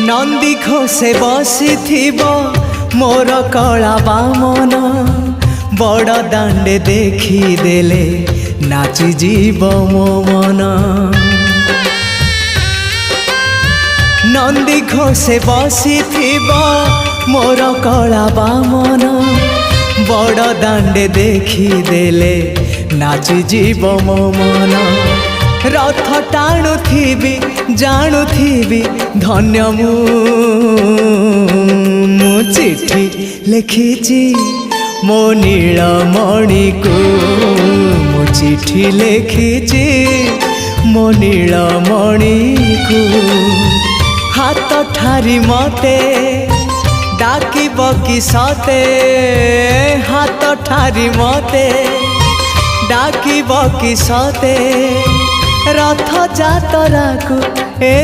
नंदी घोषे बसी मोर कला बामन बड़ दांडे देखी देले नाची जीव मो मन। नंदी घोषे बसी मोर कला बामन बड़ दांडे देखी देले नाची जीव मो मन। रथ टाणुथिबी जाणुथिबी धन्य मु चिट्ठी लिखिची मो नीलमणि को मु चिट्ठी लिखिची मो नीलमणि को। हाथ ठारी मते डाकिब कि सते हाथ ठारी मते डाकिब कि सते रथ जातरा को ए